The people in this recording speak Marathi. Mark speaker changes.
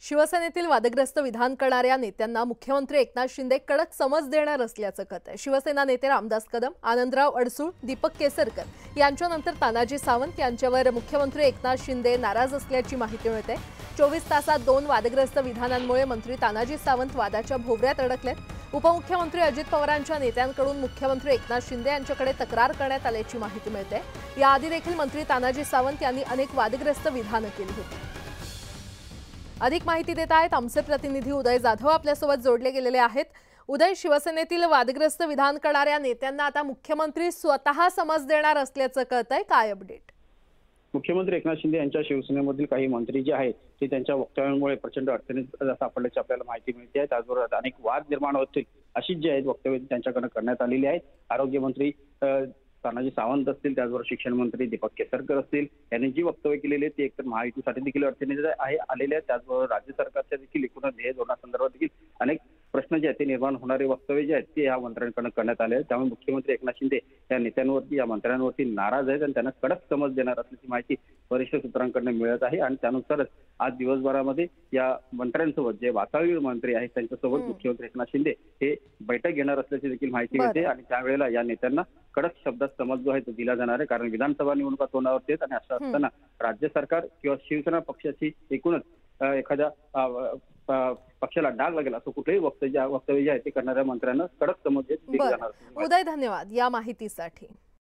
Speaker 1: शिवसेनेतील वादग्रस्त विधान करणाऱ्या नेत्यांना मुख्यमंत्री एकनाथ शिंदे कडक समज देणार असल्याचं कथ आहे। शिवसेना नेते रामदास कदम, आनंदराव अडसूळ, दीपक केसरकर यांच्यानंतर तानाजी सावंत यांच्यावर मुख्यमंत्री एकनाथ शिंदे नाराज असल्याची माहिती मिळते। 24 तासात 2 वादग्रस्त विधानांमुळे मंत्री तानाजी सावंत वादाच्या भोवऱ्यात अडकलेत। उपमुख्यमंत्री अजित पवारांच्या नेत्यांकडून मुख्यमंत्री एकनाथ शिंदे यांच्याकडे तक्रार करण्यात आल्याची माहिती मिळते। याआधी देखील मंत्री तानाजी सावंत यांनी अनेक वादग्रस्त विधानं केली होती। अधिक माहिती देत आहेत आमचे प्रतिनिधी उदय जाधव आपल्यासोबत जोडले गेलेले आहेत। उदय, शिवसेनेतील वादग्रस्त विधान करणाऱ्या नेत्यांना आता मुख्यमंत्री स्वतः समज देणार असल्याचं कळतंय, काय अपडेट?
Speaker 2: मुख्यमंत्री एकनाथ शिंदे यांच्या शिवसेनेमधील काही मंत्री जे आहेत ते त्यांच्या वक्तव्यांमुळे प्रचंड अडचणीत सापडल्याची आपल्याला माहिती मिळते आहे। त्याचबरोबर अनेक वाद निर्माण होतील अशीच जे आहेत वक्तव्य त्यांच्याकडे करण्यात आलेली आहेत। आरोग्यमंत्री तानाजी सावंत असतील, त्याचबरोबर शिक्षण मंत्री दीपक केसरकर असतील, यांनी जी वक्तव्य केलेली आहेत ती एकतर महायुतीसाठी देखील अडचणीत आलेले आहेत। त्याचबरोबर राज्य सरकारच्या देखील एकूण ध्येय धोरणासंदर्भात देखील अनेक प्रश्न जे आहेत ते निर्माण होणारे वक्तव्य जे आहेत ते या मंत्र्यांकडून करण्यात आले आहेत। त्यामुळे मुख्यमंत्री एकनाथ शिंदे या नेत्यांवरती, या मंत्र्यांवरती नाराज आहेत आणि त्यांना कडक समज देणार असल्याची माहिती वरिष्ठ सूत्रांकडून मिळत आहे। आणि त्यानुसारच आज दिवसभरामध्ये या मंत्र्यांसोबत जे वातावरणीय मंत्री आहेत त्यांच्यासोबत मुख्यमंत्री एकनाथ शिंदे हे बैठक घेणार असल्याची देखील माहिती मिळते। आणि त्यावेळेला या नेत्यांना कडक शब्दात समज जो आहे तो दिला जाणार आहे, कारण विधानसभा निवडणुका तोंडावरती आहेत आणि असं असताना राज्य सरकार किंवा शिवसेना पक्षाची एकूणच एखाद्या पक्षाला डाग लागेल असं कुठेही वक्तव्य जे आहे ते करणाऱ्या मंत्र्यांना कडक समज दिली जाणार आहे।
Speaker 1: उदय, धन्यवाद या माहितीसाठी।